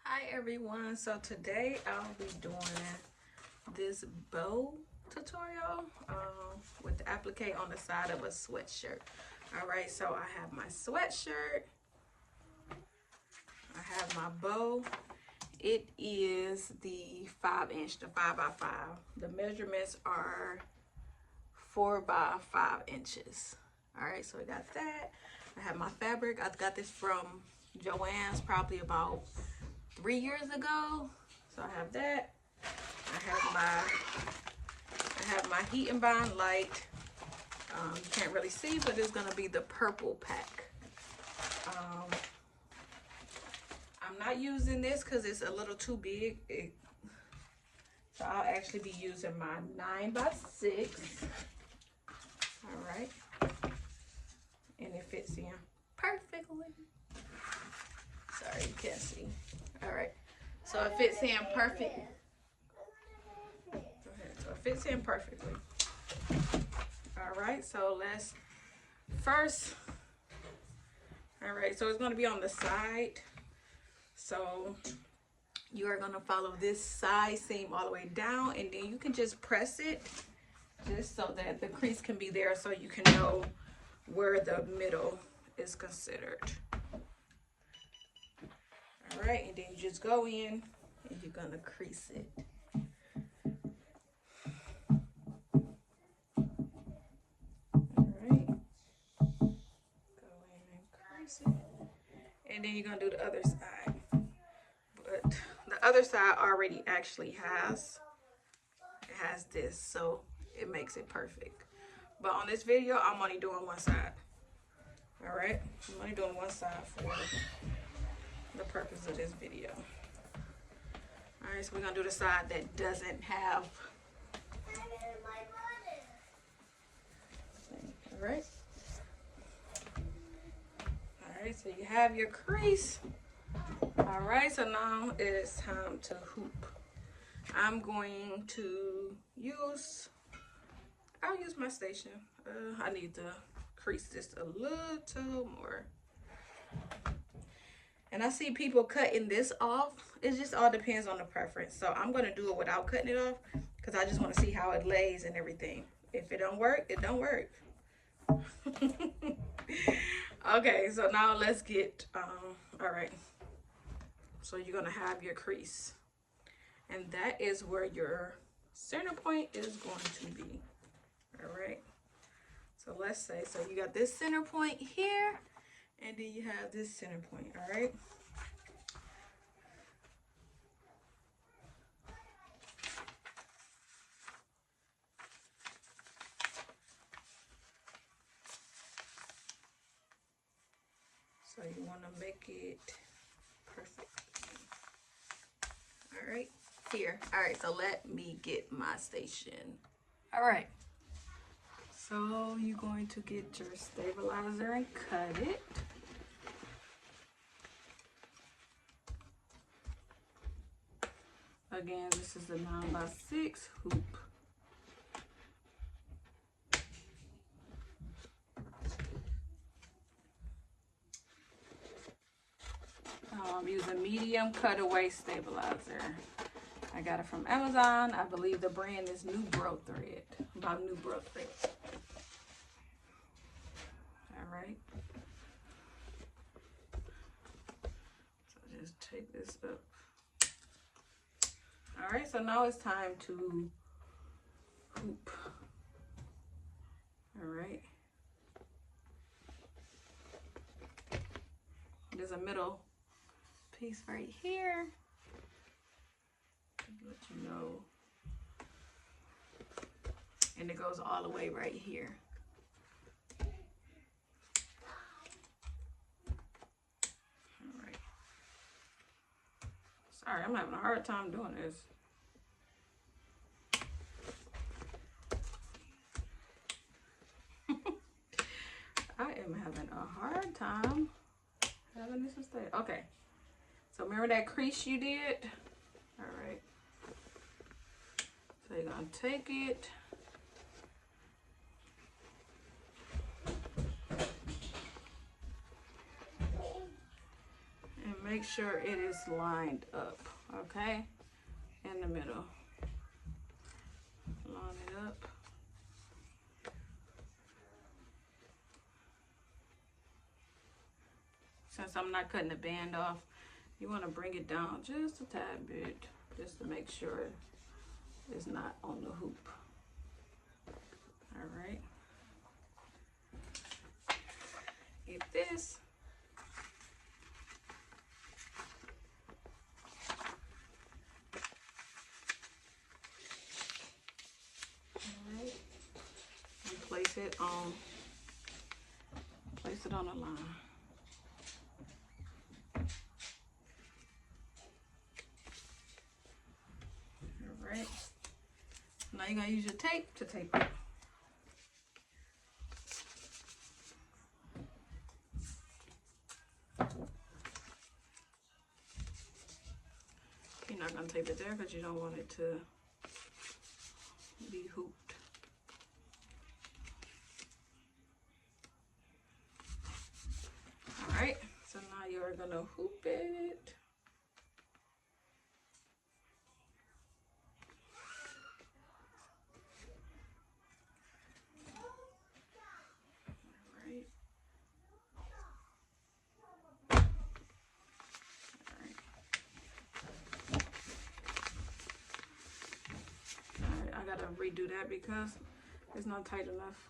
Hi everyone, so today I'll be doing this bow tutorial with the applique on the side of a sweatshirt. Alright, so I have my sweatshirt, I have my bow. It is the 5-inch, the 5x5. The measurements are 4 by 5 inches. Alright, so I got that. I have my fabric. I got this from Joann's probably about 3 years ago. So I have that. I have my heat and bind light. You can't really see, but it's gonna be the purple pack. I'm not using this because it's a little too big. So I'll actually be using my 9x6. All right, and it fits in perfectly. Sorry, you can't see. All right, so it fits in perfect. Go ahead. So it fits in perfectly. All right, so let's first. All right, so it's going to be on the side. So you are going to follow this side seam all the way down, and then you can just press it just so that the crease can be there, so you can know where the middle is considered. All right, and then you just go in and you're gonna crease it. All right, go in and crease it, and then you're gonna do the other side. But the other side already actually has this, so it makes it perfect. But on this video, I'm only doing one side. All right, I'm only doing one side for the purpose of this video. All right, so we're gonna do the side that doesn't have. All right. All right, so you have your crease. All right, so now it's time to hoop. I'm going to I'll use my station. I need to crease this a little more. And I see people cutting this off. It just all depends on the preference. So I'm going to do it without cutting it off because I just want to see how it lays and everything. If it don't work, it don't work. Okay, so now let's get, all right. So you're going to have your crease. And that is where your center point is going to be. All right. So let's say, so you got this center point here. And then you have this center point, all right? So you want to make it perfect. All right, here. All right, so let me get my station. All right. So you're going to get your stabilizer and cut it. Again, this is a 9x6 hoop. I'm using medium cutaway stabilizer. I got it from Amazon. I believe the brand is New Bro Thread. About New Bro Thread. All right. So just take this up. All right, so now it's time to hoop. All right. There's a middle piece right here. Let you know. And it goes all the way right here. All right. Sorry, I'm having a hard time doing this. I am having a hard time having this mistake. Okay. So remember that crease you did? All right. So you're gonna take it. And make make sure it is lined up, okay? In the middle. Line it up. Since I'm not cutting the band off, you want to bring it down just a tad bit, just to make sure it's not on the hoop. All right. Get this. All right. And place it on the line. Right. Now you're gonna use your tape to tape it. You're not gonna tape it there because you don't want it to be hooped. All right, so now you're gonna hoop it. I gotta redo that because it's not tight enough.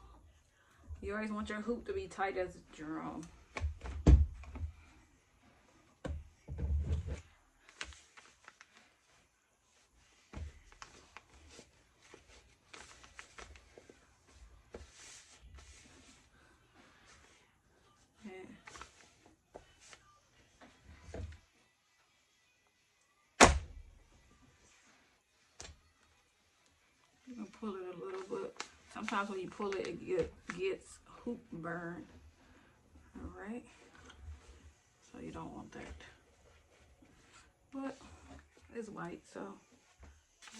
You always want your hoop to be tight as a drum. Pull it a little bit. Sometimes when you pull it, it gets hoop burn. All right, so you don't want that. But it's white, so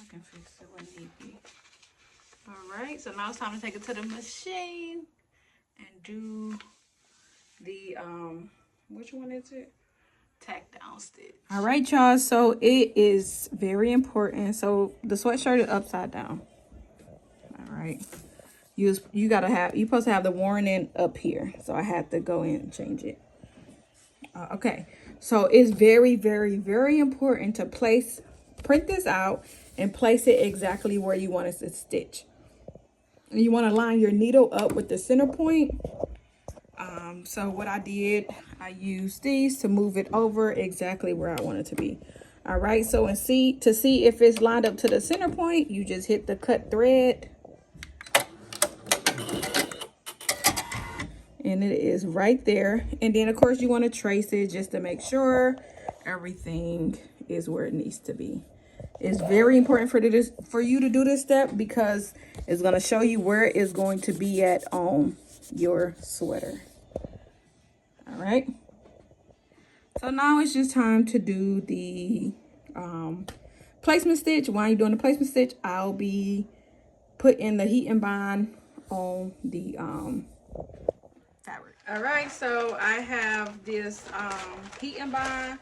I can fix it when need be. All right, so now it's time to take it to the machine and do the which one is it? Tack down stitch. All right, y'all. So it is very important. So the sweatshirt is upside down. All right, you're supposed to have the warning up here, so I had to go in and change it. Okay, so it's very, very, very important to print this out and place it exactly where you want it to stitch. And you want to line your needle up with the center point. So what I did, I used these to move it over exactly where I want it to be. All right, so to see if it's lined up to the center point, you just hit the cut thread. And it is right there. And then of course you want to trace it just to make sure everything is where it needs to be. It's very important for you to do this step because it's going to show you where it's going to be at on your sweater. All right. So now it's just time to do the placement stitch. While you're doing the placement stitch, I'll be putting the heat and bind on the fabric. All right, so I have this heat and bind.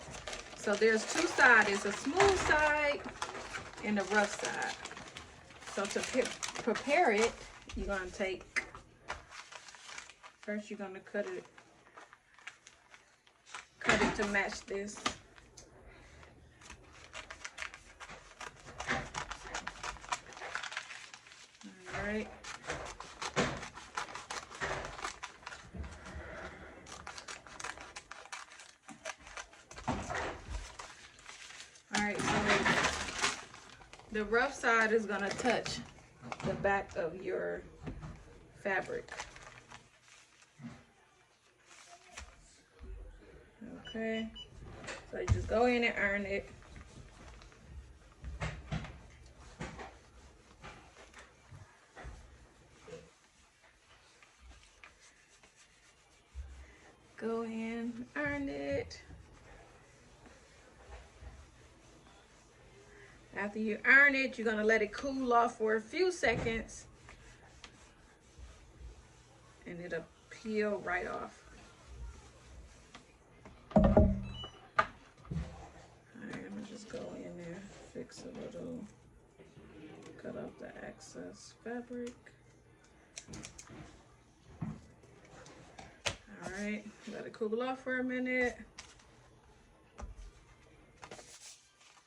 So there's two sides. It's a smooth side and a rough side. So to prepare it, you're gonna first you're gonna cut it to match this. All right. All right, so the rough side is gonna touch the back of your fabric. Okay, so you just go in and iron it. Go in, iron it. After you iron it, you're gonna let it cool off for a few seconds and it'll peel right off. fix a little, cut off the excess fabric. All right, let it cool off for a minute.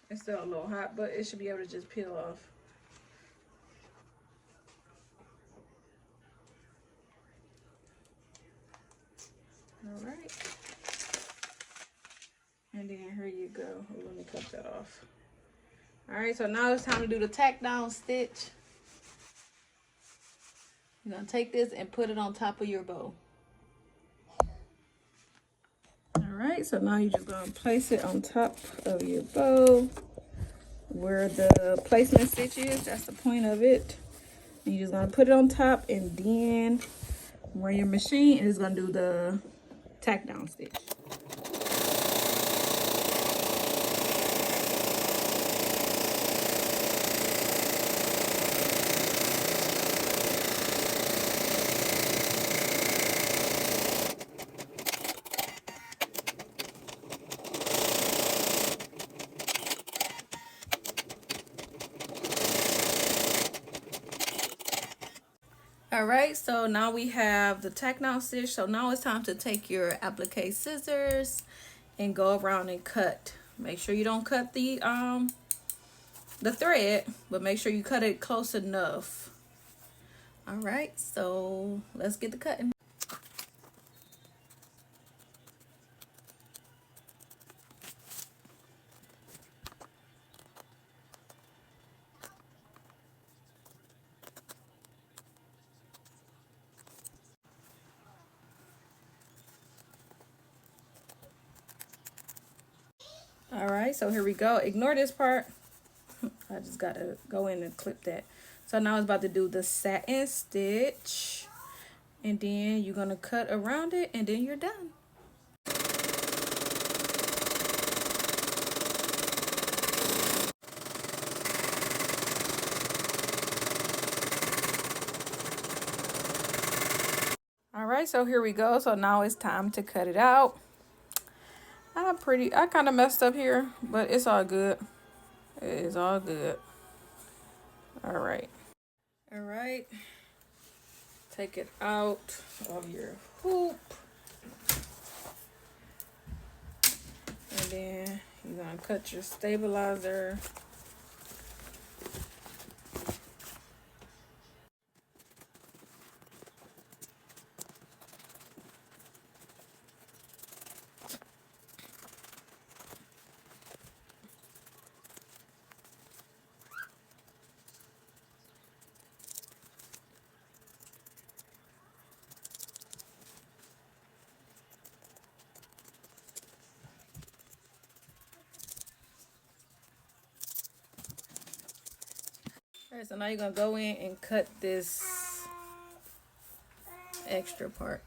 It's still a little hot, but it should be able to just peel off. All right. And then here you go. Oh, let me cut that off. All right, so now it's time to do the tack down stitch. You're gonna take this and put it on top of your bow. All right, so now you're just gonna place it on top of your bow where the placement stitch is. That's the point of it. And you're just gonna put it on top, and then where your machine is gonna do the tack down stitch. All right, so now we have the tack down stitch. So now it's time to take your applique scissors and go around and cut. Make sure you don't cut the thread, but make sure you cut it close enough. All right, so let's get the cutting. All right, so here we go. Ignore this part. I just gotta go in and clip that. So now it's about to do the satin stitch, and then you're gonna cut around it, and then you're done. All right, so here we go. So now it's time to cut it out. I kind of messed up here, but it's all good. It is all good. All right. All right. Take it out of your hoop. And then you're gonna cut your stabilizer. All right, so now you're gonna go in and cut this extra part.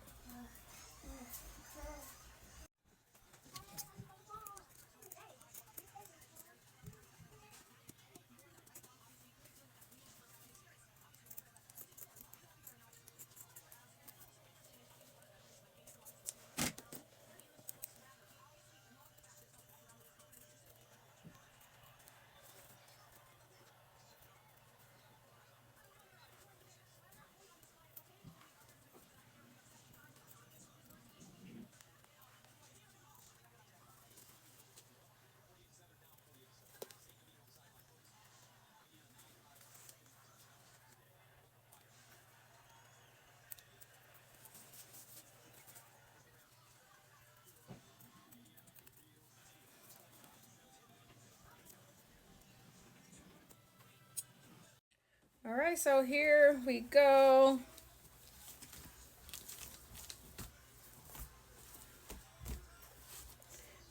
All right, so here we go.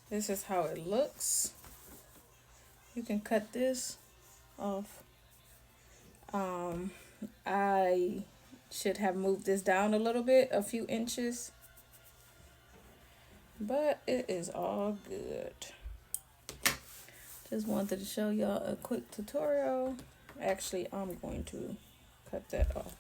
This is how it looks. You can cut this off. I should have moved this down a little bit, a few inches, but it is all good. Just wanted to show y'all a quick tutorial. Actually, I'm going to cut that off.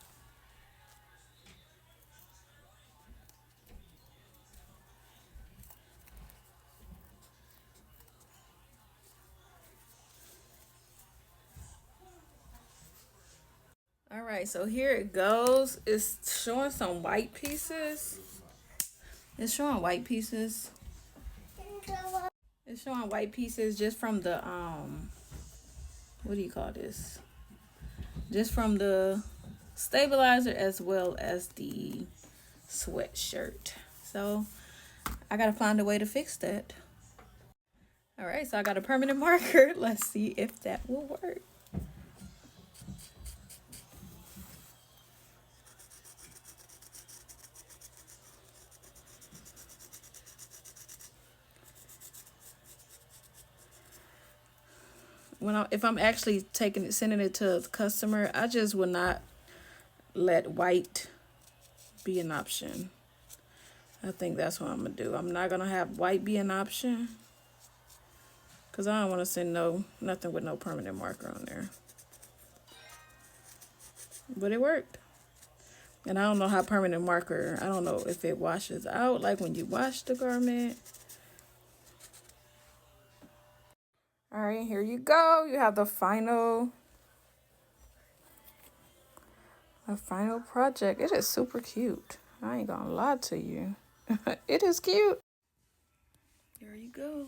right, so here it goes. It's showing some white pieces. It's showing white pieces. It's showing white pieces just from the what do you call this? Just from the stabilizer as well as the sweatshirt. So I gotta find a way to fix that. All right, so I got a permanent marker. Let's see if that will work. If I'm actually sending it to a customer, I just will not let white be an option. I think that's what I'm gonna do. I'm not gonna have white be an option because I don't want to send nothing with no permanent marker on there. But it worked. And I don't know how permanent marker, I don't know if it washes out like when you wash the garment. All right, here you go. You have the final project. It is super cute. I ain't gonna lie to you. It is cute. There you go.